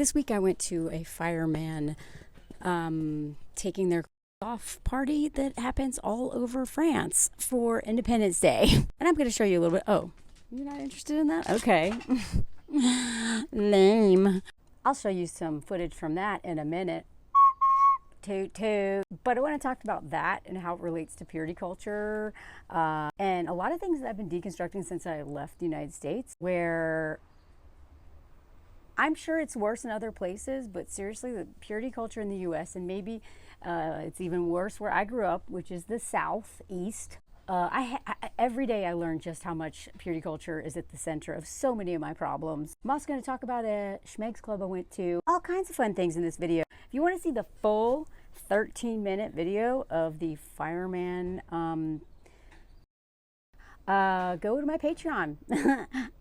This week I went to a fireman taking their off party that happens all over France for Independence Day. And I'm going to show you a little bit. Oh, you're not interested in that? Okay. Lame. I'll show you some footage from that in a minute. Toot toot. But I want to talk about that and how it relates to purity culture and a lot of things that I've been deconstructing since I left the United States, where I'm sure it's worse in other places, but seriously, the purity culture in the U.S. and maybe it's even worse where I grew up, which is the Southeast. Every day I learn just how much purity culture is at the center of so many of my problems. I'm also going to talk about a Schmegs Club I went to. All kinds of fun things in this video. If you want to see the full 13-minute video of the fireman, go to my Patreon.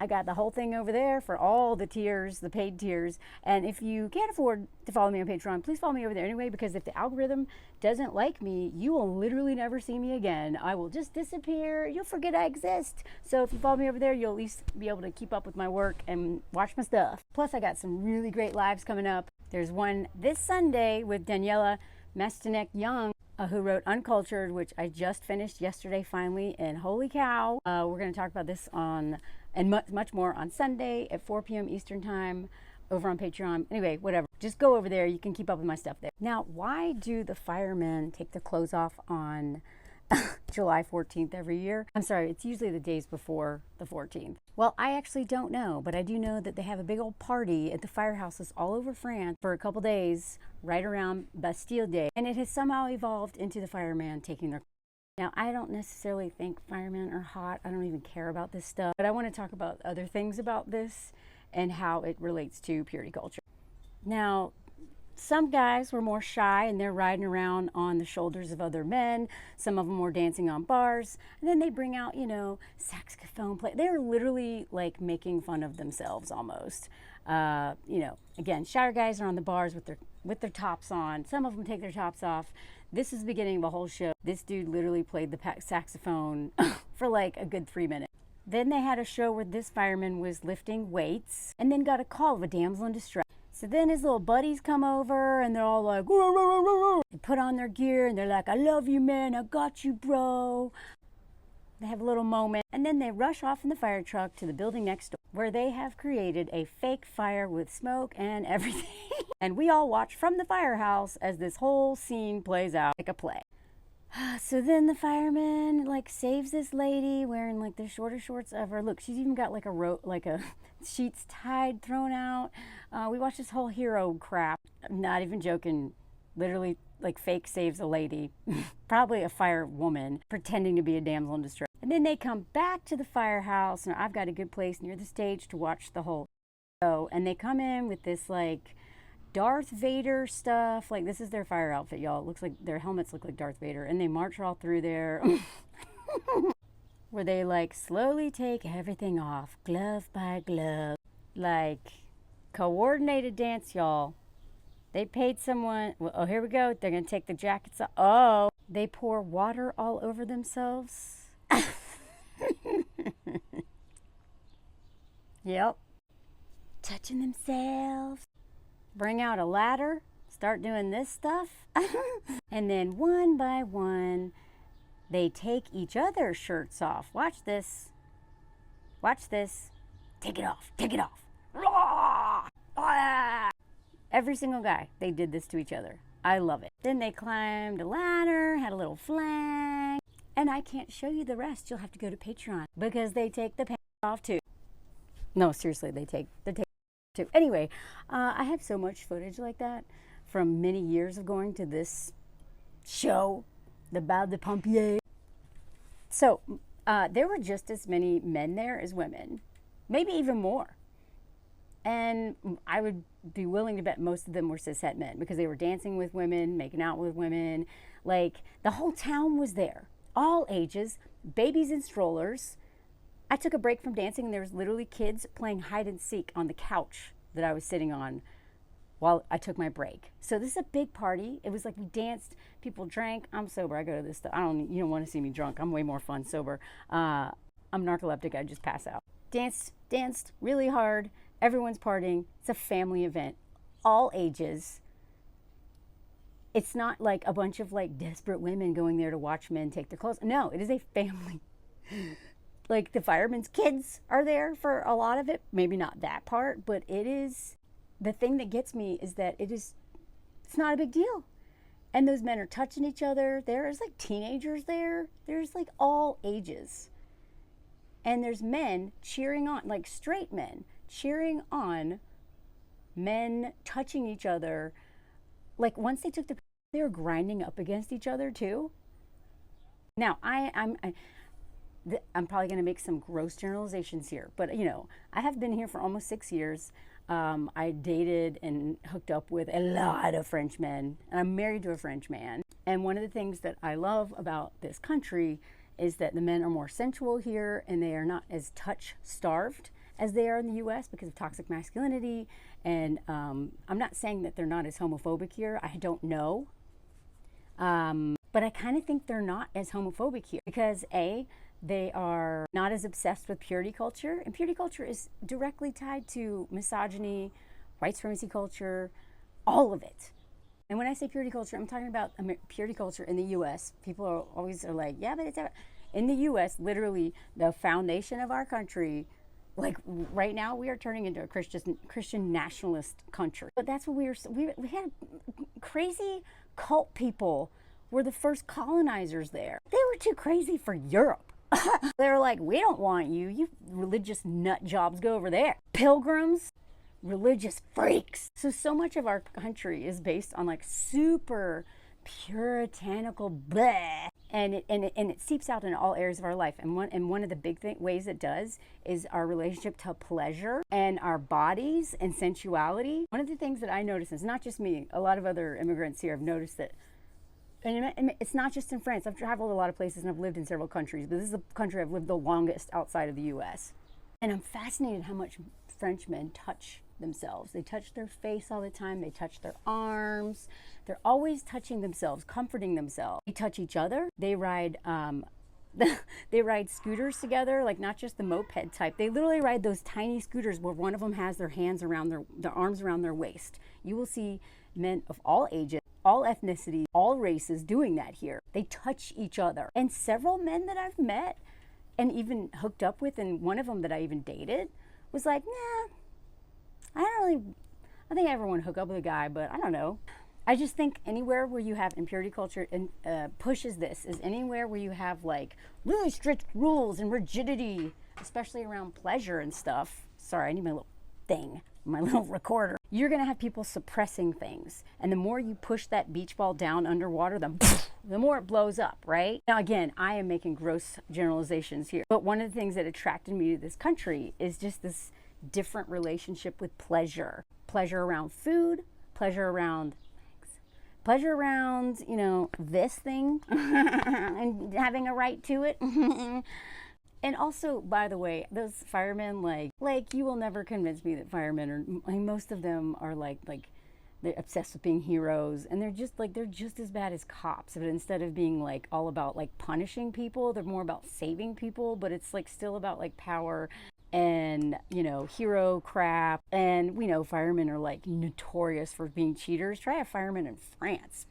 I got the whole thing over there for all the tiers, the paid tiers. And if you can't afford to follow me on Patreon, please follow me over there anyway, because if the algorithm doesn't like me, you will literally never see me again. I will just disappear. You'll forget I exist. So if you follow me over there, you'll at least be able to keep up with my work and watch my stuff. Plus, I got some really great lives coming up. There's one this Sunday with Daniela Mestinek-Young, who wrote Uncultured, which I just finished yesterday finally, and holy cow, we're going to talk about this and much more on Sunday at 4 p.m. Eastern time over on Patreon. Anyway, whatever, just go over there. You can keep up with my stuff there. Now, why do the firemen take their clothes off on July 14th every year? I'm sorry, it's usually the days before the 14th. Well, I actually don't know, but I do know that they have a big old party at the firehouses all over France for a couple days right around Bastille Day, and it has somehow evolved into the fireman taking their. Now, I don't necessarily think firemen are hot. I don't even care about this stuff, but I want to talk about other things about this and how it relates to purity culture. Now, some guys were more shy and they're riding around on the shoulders of other men. Some of them were dancing on bars. And then they bring out, saxophone play. They're literally like making fun of themselves almost. Again, shyer guys are on the bars with their tops on. Some of them take their tops off. This is the beginning of a whole show. This dude literally played the saxophone for like a good 3 minutes. Then they had a show where this fireman was lifting weights and then got a call of a damsel in distress. So then his little buddies come over and they're all like, "Whoa, whoa, whoa, whoa, whoa." They put on their gear and they're like, "I love you, man. I got you, bro." They have a little moment and then they rush off in the fire truck to the building next door, where they have created a fake fire with smoke and everything. And we all watch from the firehouse as this whole scene plays out like a play. So then the fireman saves this lady wearing the shortest shorts ever. Look, she's even got a sheets tied, thrown out. We watched this whole hero crap. I'm not even joking. Literally, fake saves a lady, probably a fire woman, pretending to be a damsel in distress. And then they come back to the firehouse, and I've got a good place near the stage to watch the whole show. And they come in with this Darth Vader stuff. This is their fire outfit, y'all. It looks like their helmets look like Darth Vader, and they march all through there. Where they slowly take everything off, glove by glove. Coordinated dance, y'all. They paid someone. Oh, here we go. They're gonna take the jackets off. Oh, they pour water all over themselves. Yep. Touching themselves. Bring out a ladder. Start doing this stuff. And then one by one, they take each other's shirts off. Watch this. Watch this. Take it off. Take it off. Every single guy, they did this to each other. I love it. Then they climbed a ladder, had a little flag. And I can't show you the rest. You'll have to go to Patreon because they take the pants off too. No, seriously, they take too. Anyway, I have so much footage like that from many years of going to this show, the Bal de Pompiers. So there were just as many men there as women, maybe even more. And I would be willing to bet most of them were cishet men because they were dancing with women, making out with women. The whole town was there, all ages, babies in strollers. I took a break from dancing and there was literally kids playing hide and seek on the couch that I was sitting on while I took my break. So this is a big party. It was we danced, people drank. I'm sober. I go to this stuff. You don't want to see me drunk. I'm way more fun sober. I'm narcoleptic. I just pass out. Danced really hard. Everyone's partying. It's a family event. all ages. It's not like a bunch of like desperate women going there to watch men take their clothes. No, it is a family. Like the firemen's kids are there for a lot of it. Maybe not that part, but it is, the thing that gets me is that it's not a big deal. And those men are touching each other. There's like teenagers there. There's like all ages. And there's men cheering on, like straight men cheering on men touching each other. Like once they took they were grinding up against each other too. Now I'm probably going to make some gross generalizations here, but you know, I have been here for almost 6 years. I dated and hooked up with a lot of French men, and I'm married to a French man. And one of the things that I love about this country is that the men are more sensual here, and they are not as touch starved as they are in the U.S. because of toxic masculinity. And I'm not saying that they're not as homophobic here. I don't know. But I kind of think they're not as homophobic here because they are not as obsessed with purity culture. And purity culture is directly tied to misogyny, white supremacy culture, all of it. And when I say purity culture, I'm talking about purity culture in the U.S. People are always like, yeah, but it's in the U.S., literally the foundation of our country. Like right now, we are turning into a Christian nationalist country. But that's what we had crazy cult people were the first colonizers there. They were too crazy for Europe. They were like, we don't want you. You religious nut jobs, go over there. Pilgrims, religious freaks. So much of our country is based on like super puritanical bleh. And it seeps out in all areas of our life. And one of the big ways it does is our relationship to pleasure and our bodies and sensuality. One of the things that I notice, is not just me, a lot of other immigrants here have noticed that, and it's not just in France. I've traveled a lot of places and I've lived in several countries, but this is the country I've lived the longest outside of the U.S. And I'm fascinated how much Frenchmen touch themselves. They touch their face all the time. They touch their arms. They're always touching themselves, comforting themselves. They touch each other. They ride they ride scooters together, like not just the moped type. They literally ride those tiny scooters where one of them has their hands around their arms around their waist. You will see men of all ages, all ethnicities, all races doing that here. They touch each other. And several men that I've met and even hooked up with, and one of them that I even dated was like, nah, I think I ever want to hook up with a guy, but I don't know. I just think anywhere where you have impurity culture and pushes this is anywhere where you have like really strict rules and rigidity, especially around pleasure and stuff. Sorry, I need my little thing, my little recorder. You're going to have people suppressing things. And the more you push that beach ball down underwater, the more it blows up, right? Now, again, I am making gross generalizations here. But one of the things that attracted me to this country is just this different relationship with pleasure. Pleasure around food, pleasure around, you know, this thing and having a right to it. And also, by the way, those firemen, like you will never convince me that firemen are, like, most of them are like they're obsessed with being heroes, and they're just as bad as cops. But instead of being like all about like punishing people, they're more about saving people. But it's like still about like power and, you know, hero crap. And we know firemen are like notorious for being cheaters. Try a fireman in France.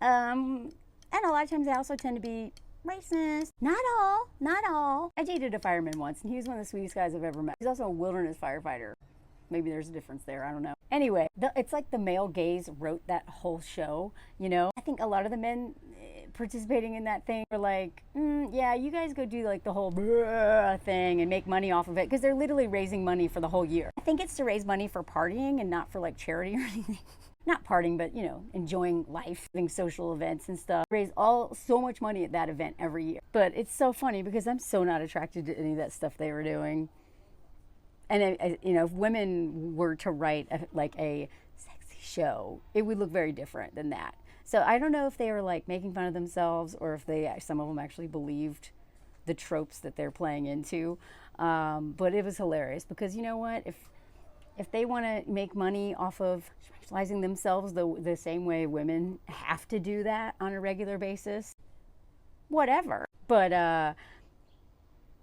And a lot of times they also tend to be racist. Not all. I dated a fireman once, and he was one of the sweetest guys I've ever met. He's also a wilderness firefighter. Maybe there's a difference there, I don't know. Anyway, it's like the male gaze wrote that whole show, you know? I think a lot of the men participating in that thing are like, yeah, you guys go do like the whole thing and make money off of it, because they're literally raising money for the whole year. I think it's to raise money for partying and not for like charity or anything. Not partying, but, you know, enjoying life, having social events and stuff. Raise so much money at that event every year. But it's so funny because I'm so not attracted to any of that stuff they were doing. And, you know, if women were to write a sexy show, it would look very different than that. So I don't know if they were like making fun of themselves or if some of them actually believed the tropes that they're playing into. But it was hilarious because, you know what, if they want to make money off of sexualizing themselves the same way women have to do that on a regular basis, whatever. But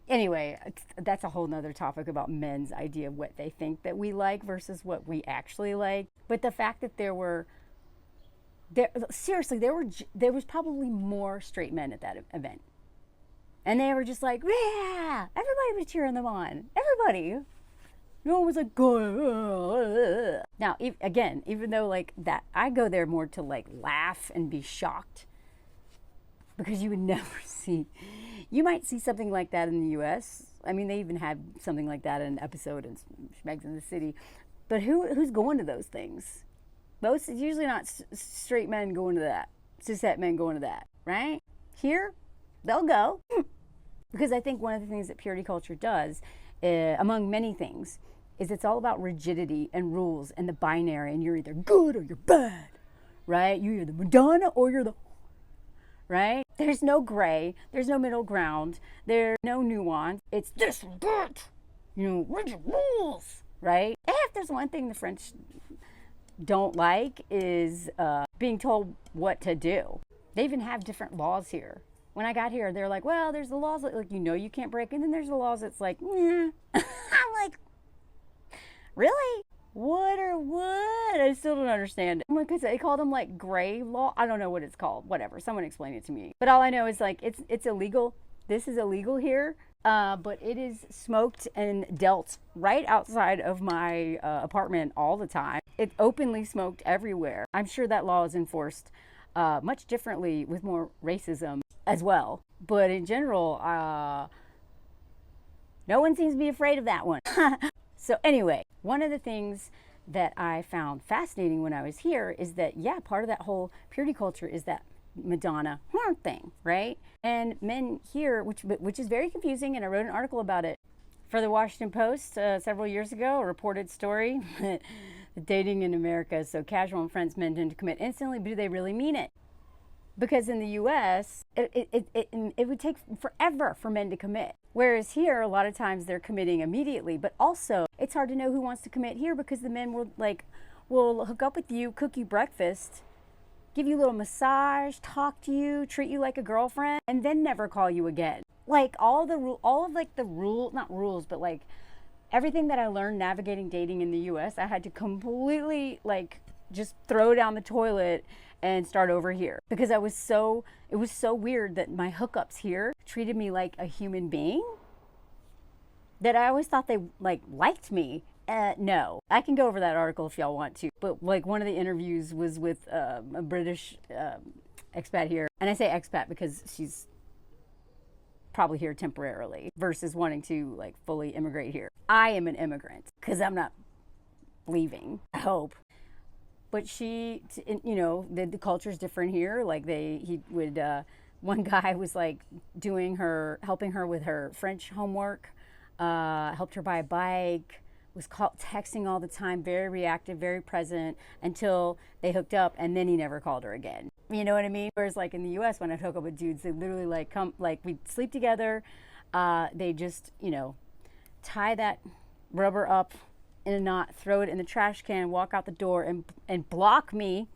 Anyway, that's a whole nother topic about men's idea of what they think that we like versus what we actually like. But the fact that seriously, there was probably more straight men at that event. And they were just like, yeah, everybody was cheering them on. Everybody. No one was like, go. Now, again, even though like that, I go there more to like laugh and be shocked, because you would never see, you might see something like that in the U.S. I mean, they even had something like that in an episode in Schmegs in the City. But who's going to those things? It's usually not straight men going to that, cishet men going to that, right? Here, they'll go. Because I think one of the things that purity culture does, among many things, is it's all about rigidity and rules and the binary, and you're either good or you're bad, right? You're either Madonna or you're the, right? There's no gray, there's no middle ground, there's no nuance. It's this or that, rigid rules, right? If there's one thing the French don't like is being told what to do. They even have different laws here. When I got here, they're like, well, there's the laws that, like, you can't break, and then there's the laws that's like, I'm like, really? What or what? I still don't understand it. Because they call them like gray law. I don't know what it's called. Whatever. Someone explain it to me. But all I know is like it's illegal. This is illegal here. But it is smoked and dealt right outside of my apartment all the time. It's openly smoked everywhere. I'm sure that law is enforced much differently with more racism as well. But in general, no one seems to be afraid of that one. So anyway, one of the things that I found fascinating when I was here is that, yeah, part of that whole purity culture is that Madonna thing, right? And men here, which is very confusing, and I wrote an article about it for the Washington Post several years ago, a reported story. Dating in America is so casual and friends men tend to commit instantly, but do they really mean it? Because in the U.S., it would take forever for men to commit. Whereas here, a lot of times they're committing immediately. But also, it's hard to know who wants to commit here because the men will hook up with you, cook you breakfast, give you a little massage, talk to you, treat you like a girlfriend, and then never call you again. Like all of like the rule, not rules, but like everything that I learned navigating dating in the U.S., I had to completely like just throw down the toilet and start over here, because it was so weird that my hookups here treated me like a human being, that I always thought they liked me. No, I can go over that article if y'all want to, but like one of the interviews was with a British expat here, and I say expat because she's probably here temporarily versus wanting to like fully immigrate here. I am an immigrant because I'm not leaving, I hope. But she, the culture is different here. Like one guy was like helping her with her French homework, helped her buy a bike, was texting all the time, very reactive, very present, until they hooked up, and then he never called her again. You know what I mean? Whereas like in the U.S., when I'd hook up with dudes, they literally we'd sleep together, they just, tie that rubber up in a knot, throw it in the trash can, walk out the door, and block me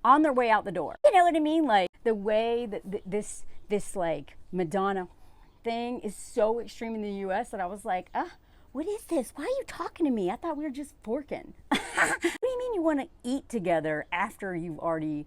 on their way out the door. You know what I mean? Like the way that this like Madonna thing is so extreme in the U.S. that I was like, what is this? Why are you talking to me? I thought we were just forking. What do you mean you want to eat together after you've already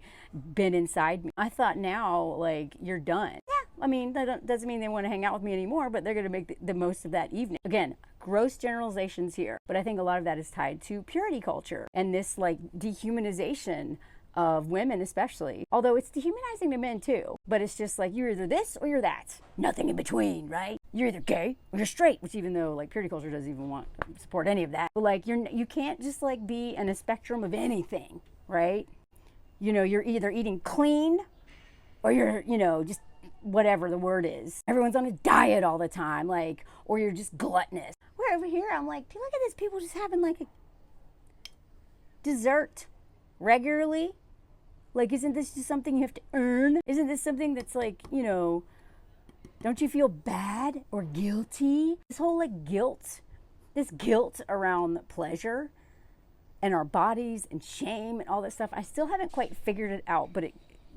been inside me? I thought now, like, you're done. Yeah, I mean, that doesn't mean they want to hang out with me anymore, but they're going to make the most of that evening. Again, gross generalizations here, but I think a lot of that is tied to purity culture and this, like, dehumanization of women especially, although it's dehumanizing to men too, but it's just like you're either this or you're that, nothing in between, right? You're either gay or you're straight, which even though like purity culture doesn't even want to support any of that, but like you can't just like be in a spectrum of anything, right? You're either eating clean or you're just whatever the word is, everyone's on a diet all the time, like, or you're just gluttonous. Where over here I'm like, look at this, people just having like a dessert regularly. Like, isn't this just something you have to earn? Isn't this something that's like, don't you feel bad or guilty? This whole like this guilt around pleasure and our bodies and shame and all that stuff, I still haven't quite figured it out, but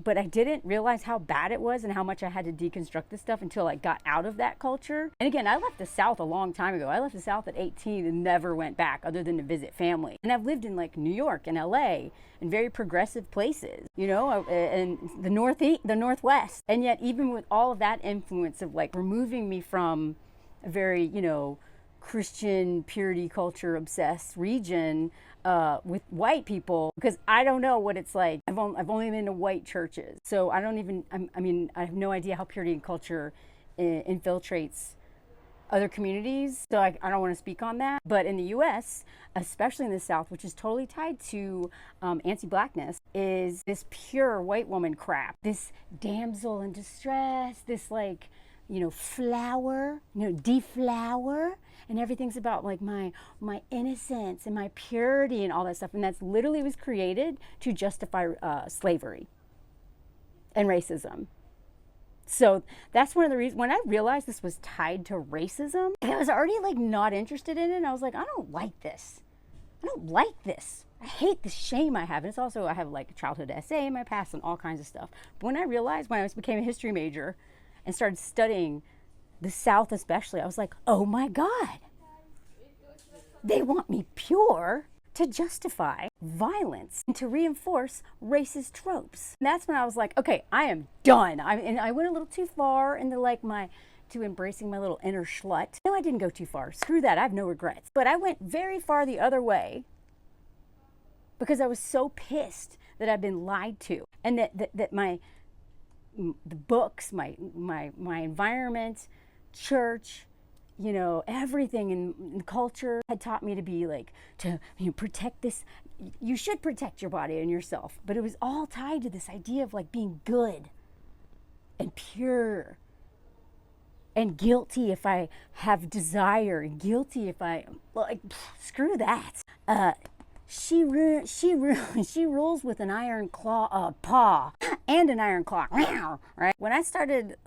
but I didn't realize how bad it was and how much I had to deconstruct this stuff until I got out of that culture. And again, I left the South a long time ago. I left the South at 18 and never went back other than to visit family. And I've lived in like New York and LA and very progressive places, you know, and the Northeast, the Northwest. And yet even with all of that influence of like removing me from a very, you know, Christian purity culture obsessed region with white people, because I don't know what it's like. I've only been to white churches, so I don't even, I mean, I have no idea how purity and culture infiltrates other communities, so I don't want to speak on that. But in the U.S., especially in the South, which is totally tied to anti-blackness, is this pure white woman crap, this damsel in distress, this like, you know, flower, you know, deflower, and everything's about like my innocence and my purity and all that stuff. And that's literally was created to justify slavery and racism. So that's one of the reasons when I realized this was tied to racism, I was already like not interested in it. And I was like, I don't like this. I don't like this. I hate the shame I have. And it's also, I have like a childhood essay in my past and all kinds of stuff. But when I realized, when I became a history major and started studying the South especially, I was like, oh my God, they want me pure to justify violence and to reinforce racist tropes. And that's when I was like, okay, I am done. And I went a little too far into like to embracing my little inner slut. No, I didn't go too far. Screw that, I have no regrets. But I went very far the other way because I was so pissed that I've been lied to, and that the books, my environment, church, you know, everything in culture had taught me to be like, to, you know, protect this. You should protect your body and yourself. But it was all tied to this idea of like being good and pure and guilty if I have desire, and guilty if I, well, like, screw that. She rules with an iron paw and an iron claw, right? When I started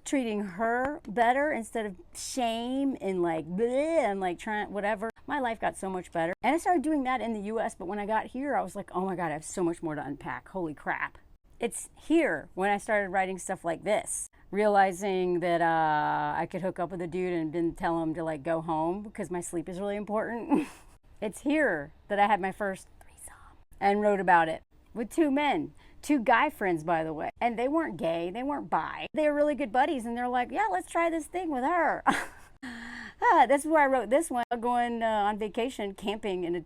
treating her better instead of shame and like bleh, and like trying whatever, my life got so much better. And I started doing that in the U.S. But when I got here, I was like, oh my God, I have so much more to unpack. Holy crap. It's here when I started writing stuff like this, realizing that I could hook up with a dude and didn't tell him to like go home because my sleep is really important. It's here that I had my first threesome and wrote about it with two men, two guy friends, by the way. And they weren't gay, they weren't bi. They were really good buddies, and they're like, yeah, let's try this thing with her. That's where I wrote this one, going on vacation, camping in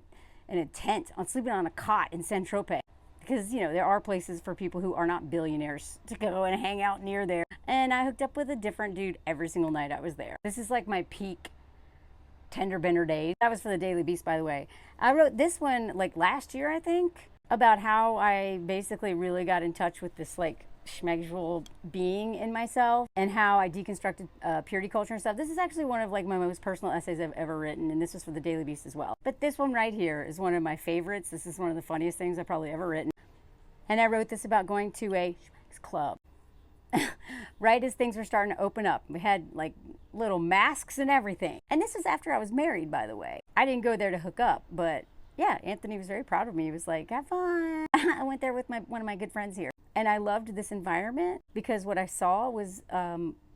a tent, sleeping on a cot in Saint-Tropez. Because, you know, there are places for people who are not billionaires to go and hang out near there. And I hooked up with a different dude every single night I was there. This is like my peak tender bender days. That was for the Daily Beast, by the way. I wrote this one like last year, I think, about how I basically really got in touch with this like schmegsual being in myself and how I deconstructed purity culture and stuff. This is actually one of like my most personal essays I've ever written, and this was for the Daily Beast as well. But this one right here is one of my favorites. This is one of the funniest things I've probably ever written. And I wrote this about going to a club right as things were starting to open up. We had like little masks and everything. And this is after I was married, by the way. I didn't go there to hook up, but yeah, Anthony was very proud of me. He was like, have fun. I went there with one of my good friends here. And I loved this environment because what I saw was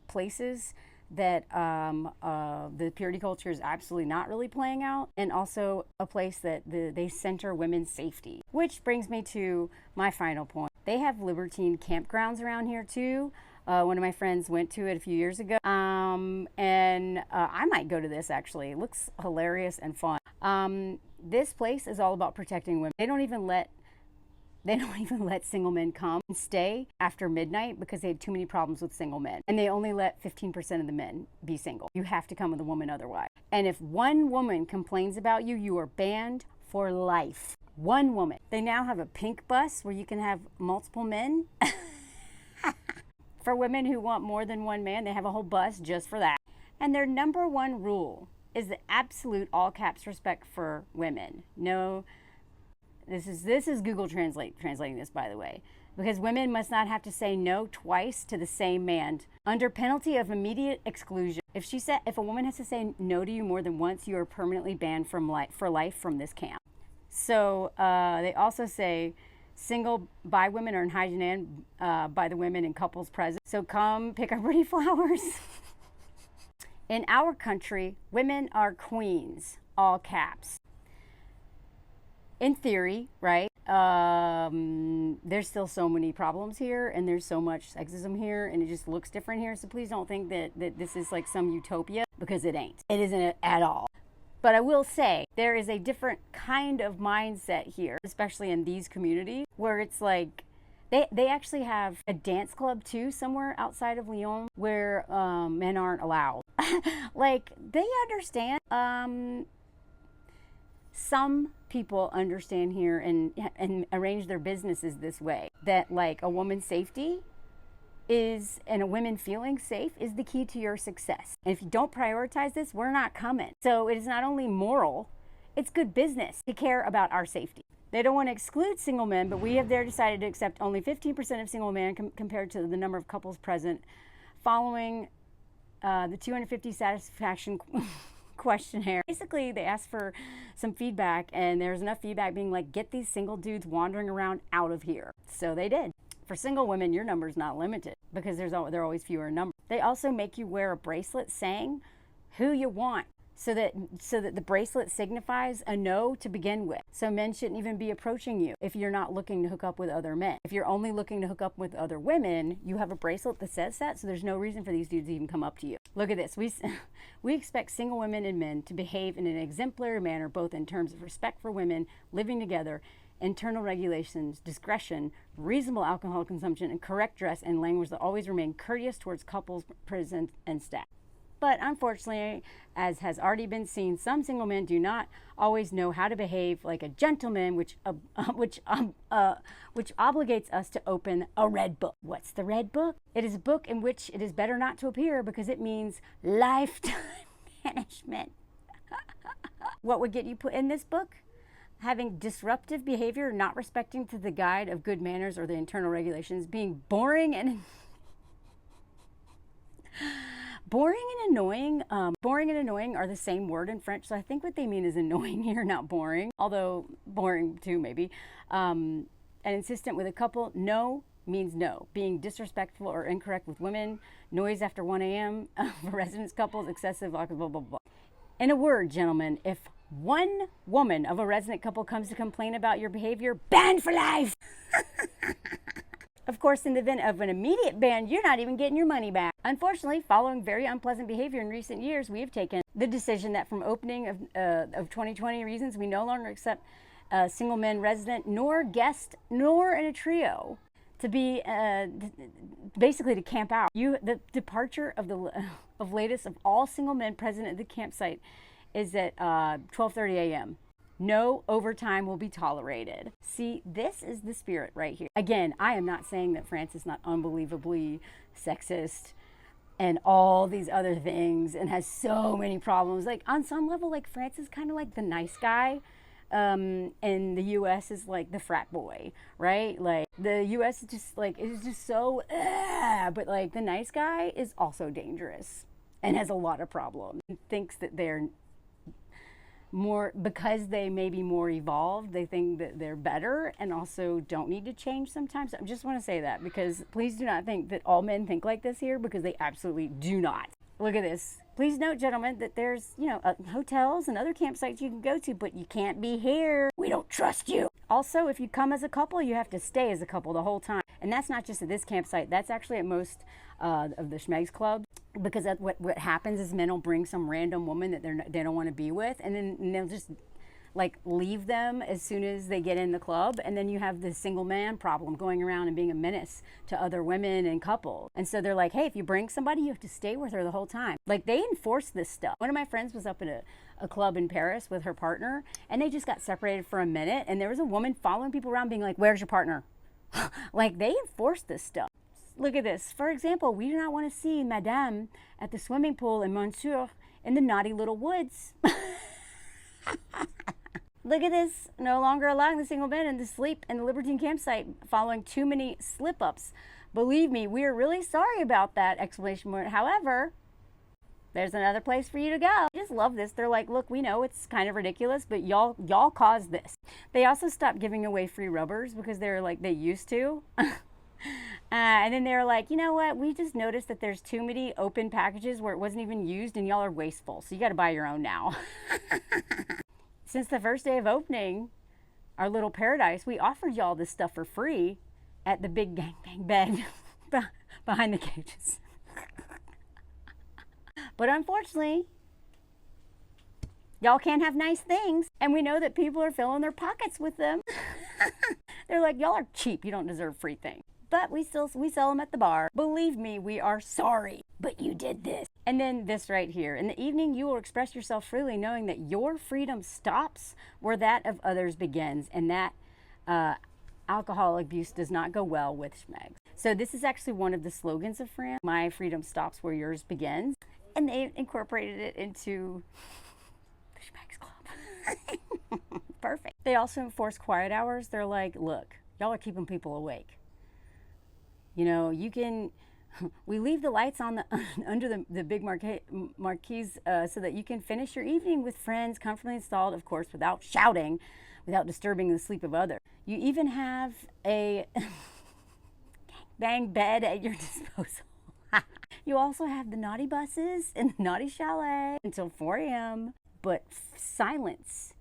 places that the purity culture is absolutely not really playing out, and also a place that they center women's safety. Which brings me to my final point. They have libertine campgrounds around here too. One of my friends went to it a few years ago, and I might go to this actually. It looks hilarious and fun. This place is all about protecting women. They don't even let single men come and stay after midnight because they have too many problems with single men. And they only let 15% of the men be single. You have to come with a woman otherwise. And if one woman complains about you, you are banned for life. One woman. They now have a pink bus where you can have multiple men. For women who want more than one man, they have a whole bus just for that. And their number one rule is the absolute all caps respect for women. No, this is Google translating this, by the way, because women must not have to say no twice to the same man under penalty of immediate exclusion. If a woman has to say no to you more than once, you are permanently banned for life from this camp. So they also say Single by women are in high demand by the women and couples present. So come pick our pretty flowers. In our country, women are queens, all caps. In theory, right? There's still so many problems here, and there's so much sexism here, and it just looks different here. So please don't think that this is like some utopia, because it ain't. It isn't at all. But I will say there is a different kind of mindset here, especially in these communities, where it's like they actually have a dance club too somewhere outside of Lyon where men aren't allowed. Like, they understand. Some people understand here and arrange their businesses this way, that like a woman's safety is, and a woman feeling safe is the key to your success. And if you don't prioritize this, we're not coming. So it is not only moral, it's good business to care about our safety. They don't want to exclude single men, but we have there decided to accept only 15% of single men compared to the number of couples present following the 250 satisfaction questionnaire. Basically, they asked for some feedback, and there's enough feedback being like, get these single dudes wandering around out of here. So they did. For single women, your number's not limited because there are always fewer numbers. They also make you wear a bracelet saying who you want, so that the bracelet signifies a no to begin with. So men shouldn't even be approaching you if you're not looking to hook up with other men. If you're only looking to hook up with other women, you have a bracelet that says that, so there's no reason for these dudes to even come up to you. Look at this. We expect single women and men to behave in an exemplary manner, both in terms of respect for women, living together, internal regulations, discretion, reasonable alcohol consumption, and correct dress and language that always remain courteous towards couples, present, and staff. But unfortunately, as has already been seen, some single men do not always know how to behave like a gentleman, which obligates us to open a red book. What's the red book? It is a book in which it is better not to appear because it means lifetime banishment. What would get you put in this book? Having disruptive behavior, not respecting to the guide of good manners or the internal regulations, being boring and annoying. Boring and annoying are the same word in French, so I think what they mean is annoying here, not boring, although boring too maybe. And insistent with a couple, no means no. Being disrespectful or incorrect with women, noise after 1 a.m. for residence couples, excessive, blah, blah, blah, blah. In a word, gentlemen, if one woman of a resident couple comes to complain about your behavior, banned for life! Of course, in the event of an immediate ban, you're not even getting your money back. Unfortunately, following very unpleasant behavior in recent years, we have taken the decision that from opening of 2020 reasons, we no longer accept single men resident, nor guest, nor in a trio to be basically to camp out. The departure of latest of all single men present at the campsite is at 12:30 a.m. No overtime will be tolerated. See, this is the spirit right here. Again, I am not saying that France is not unbelievably sexist and all these other things and has so many problems. Like, on some level, like, France is kind of like the nice guy, and the U.S. is like the frat boy, right? Like, the U.S. is just like, it's just so, but like the nice guy is also dangerous and has a lot of problems and thinks that they're more, because they may be more evolved, they think that they're better and also don't need to change sometimes. I just want to say that, because please do not think that all men think like this here, because they absolutely do not. Look at this. Please note, gentlemen, that there's, hotels and other campsites you can go to, but you can't be here. We don't trust you. Also, if you come as a couple, you have to stay as a couple the whole time. And that's not just at this campsite. That's actually at most of the Schmegs Club. Because what happens is men will bring some random woman that they don't want to be with, and then they'll just like leave them as soon as they get in the club, and then you have the single man problem going around and being a menace to other women and couples. And so they're like, hey, if you bring somebody, you have to stay with her the whole time. Like, they enforce this stuff. One of my friends was up at a club in Paris with her partner, and they just got separated for a minute, and there was a woman following people around being like, where's your partner? Like, they enforce this stuff. Look at this. For example, we do not want to see Madame at the swimming pool in Monsieur in the naughty little woods. Look at this. No longer allowing the single men to sleep in the Libertine campsite following too many slip-ups. Believe me, we are really sorry about that! Exclamation point. However, there's another place for you to go. I just love this. They're like, look, we know it's kind of ridiculous, but y'all caused this. They also stopped giving away free rubbers because they're like, they used to. And then they're like, you know what? We just noticed that there's too many open packages where it wasn't even used and y'all are wasteful. So you got to buy your own now. Since the first day of opening our little paradise, we offered y'all this stuff for free at the big gangbang bed behind the cages. But unfortunately, y'all can't have nice things. And we know that people are filling their pockets with them. They're like, y'all are cheap. You don't deserve free things. But we sell them at the bar. Believe me, we are sorry, but you did this. And then this right here. In the evening, you will express yourself freely, knowing that your freedom stops where that of others begins, and that alcohol abuse does not go well with schmegs. So this is actually one of the slogans of France. My freedom stops where yours begins. And they incorporated it into the Schmegs Club. Perfect. They also enforce quiet hours. They're like, look, y'all are keeping people awake. You know, you can, we leave the lights on under the big marquees so that you can finish your evening with friends, comfortably installed, of course, without shouting, without disturbing the sleep of others. You even have a bang bed at your disposal. You also have the naughty buses and the naughty chalet until 4 a.m. But silence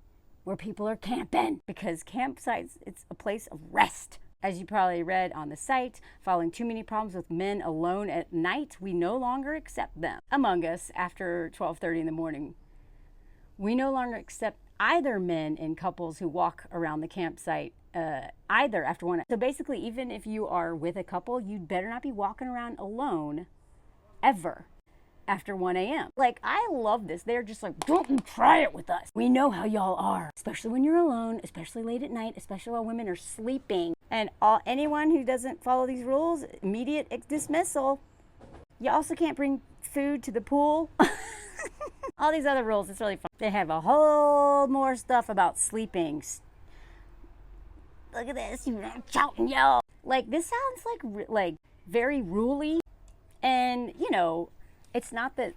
where people are camping, because campsites, it's a place of rest. As you probably read on the site, following too many problems with men alone at night, we no longer accept them. Among us, after 12:30 in the morning, we no longer accept either men and couples who walk around the campsite either after 1. So basically, even if you are with a couple, you'd better not be walking around alone ever after 1 a.m. Like, I love this. They're just like, don't try it with us. We know how y'all are, especially when you're alone, especially late at night, especially while women are sleeping. And anyone who doesn't follow these rules, immediate dismissal. You also can't bring food to the pool. All these other rules, it's really fun. They have a whole more stuff about sleeping. Look at this, you shout and yell. Like, this sounds like very ruly. And, you know, it's not that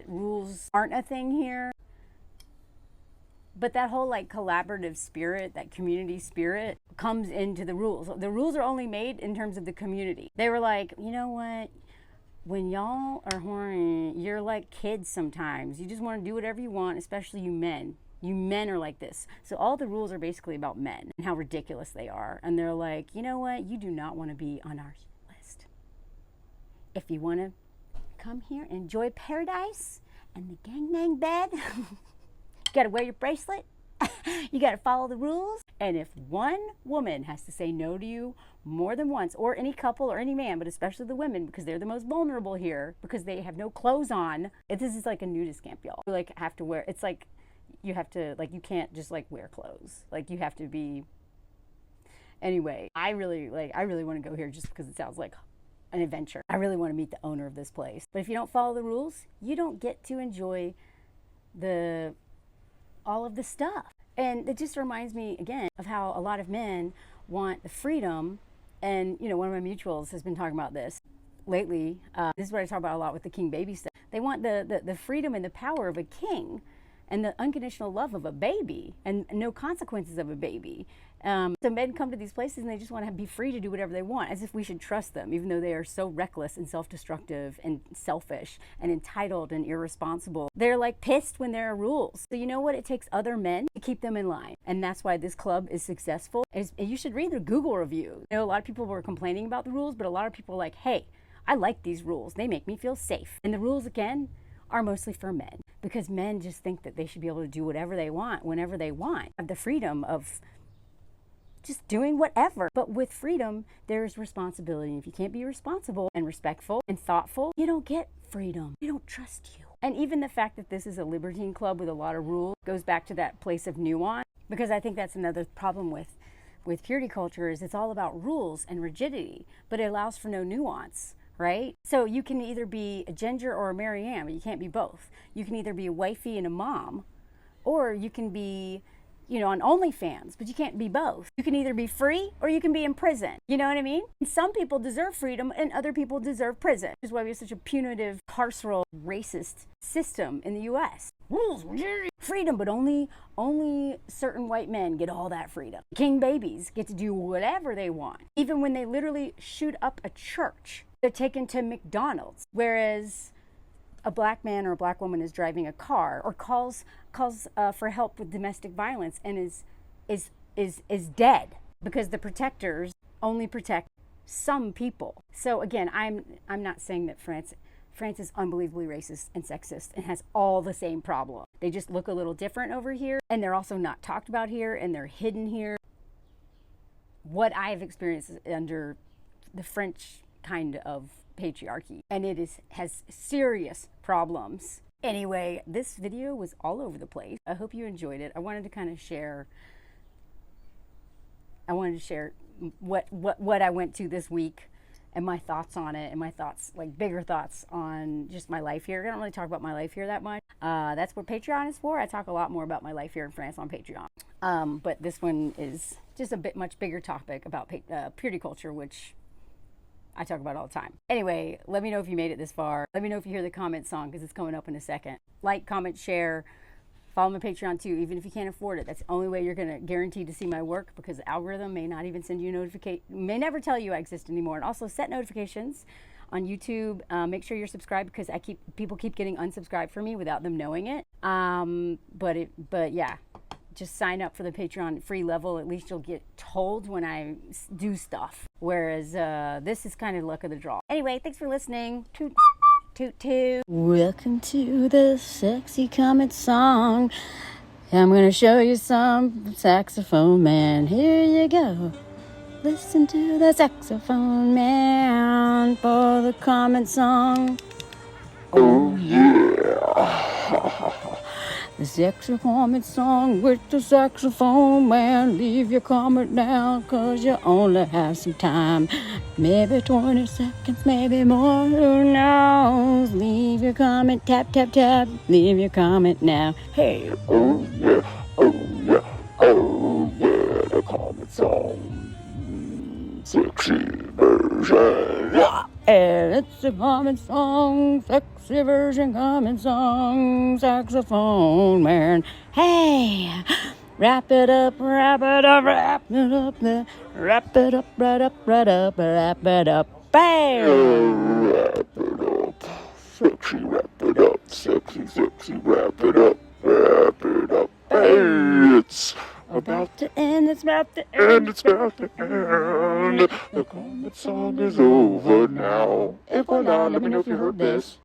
rules aren't a thing here, but that whole like collaborative spirit, that community spirit comes into the rules. The rules are only made in terms of the community. They were like, you know what? When y'all are horny, you're like kids sometimes. You just want to do whatever you want, especially you men. You men are like this. So all the rules are basically about men and how ridiculous they are. And they're like, you know what? You do not want to be on our list. If you want to come here, enjoy paradise and the gangbang bed, you gotta wear your bracelet, you gotta follow the rules. And if one woman has to say no to you more than once, or any couple or any man, but especially the women, because they're the most vulnerable here, because they have no clothes on. This is like a nudist camp, y'all. You like have to wear, it's like you have to, like, you can't just like wear clothes. Like, you have to be, anyway, I really want to go here just because it sounds like an adventure. I really want to meet the owner of this place. But if you don't follow the rules, you don't get to enjoy all of the stuff. And it just reminds me again of how a lot of men want the freedom. And, you know, one of my mutuals has been talking about this lately. This is what I talk about a lot with the king baby stuff. They want the freedom and the power of a king, and the unconditional love of a baby, and no consequences of a baby. So men come to these places and they just want to be free to do whatever they want, as if we should trust them, even though they are so reckless and self-destructive and selfish and entitled and irresponsible. They're like pissed when there are rules. So you know what? It takes other men to keep them in line. And that's why this club is successful. You should read the Google review. You know, a lot of people were complaining about the rules, but a lot of people are like, hey, I like these rules. They make me feel safe. And the rules, again, are mostly for men, because men just think that they should be able to do whatever they want, whenever they want, have the freedom of just doing whatever. But with freedom, there's responsibility. If you can't be responsible and respectful and thoughtful, you don't get freedom. They don't trust you. And even the fact that this is a libertine club with a lot of rules goes back to that place of nuance, because I think that's another problem with purity culture, is it's all about rules and rigidity, but it allows for no nuance. Right? So you can either be a Ginger or a Mary Ann, but you can't be both. You can either be a wifey and a mom, or you can be on OnlyFans, but you can't be both. You can either be free or you can be in prison. You know what I mean? And some people deserve freedom and other people deserve prison. Which is why we have such a punitive, carceral, racist system in the U.S. Freedom, but only certain white men get all that freedom. King babies get to do whatever they want. Even when they literally shoot up a church, they're taken to McDonald's. Whereas a black man or a black woman is driving a car or calls for help with domestic violence and is dead because the protectors only protect some people. So again, I'm not saying that France is unbelievably racist and sexist and has all the same problems. They just look a little different over here, and they're also not talked about here, and they're hidden here. What I've experienced under the French kind of patriarchy, and it has serious problems. Anyway, this video was all over the place. I hope you enjoyed it. I wanted to kind of share what I went to this week and my thoughts on it, and my thoughts, like bigger thoughts on just my life here. I don't really talk about my life here that much. That's what Patreon is for. I talk a lot more about my life here in France on Patreon. But this one is just a much bigger topic about purity culture, which I talk about all the time. Anyway, let me know if you made it this far. Let me know if you hear the comment song, because it's coming up in a second. Like, comment, share. Follow my Patreon too, even if you can't afford it. That's the only way you're going to guarantee to see my work, because the algorithm may not even send you a notification, may never tell you I exist anymore. And also set notifications on YouTube. Make sure you're subscribed, because people keep getting unsubscribed from me without them knowing it. But yeah, just sign up for the Patreon free level. At least you'll get told when I do stuff. Whereas this is kind of luck of the draw. Anyway, thanks for listening. Toot, toot, toot. Welcome to the sexy comment song. I'm going to show you some saxophone man. Here you go. Listen to the saxophone man for the comment song. Oh yeah. The sexy comment song with the saxophone man. Leave your comment down, 'cause you only have some time. Maybe 20 seconds, maybe more, who knows? Leave your comment, tap, tap, tap. Leave your comment now. Hey. Oh yeah, oh yeah, oh yeah, the comment song. Sexy version. Yeah. And it's a comment song, sexy version comment song, saxophone man. Hey, wrap it up, wrap it up, wrap it up, wrap it up, right up, right up, wrap it up, bam! Wrap it up, sexy, wrap it up, sexy, sexy, wrap it up, hey, it's about to end, it's about to end, it's about to end. The comment song is over now. Et voilà, let me know if you heard this.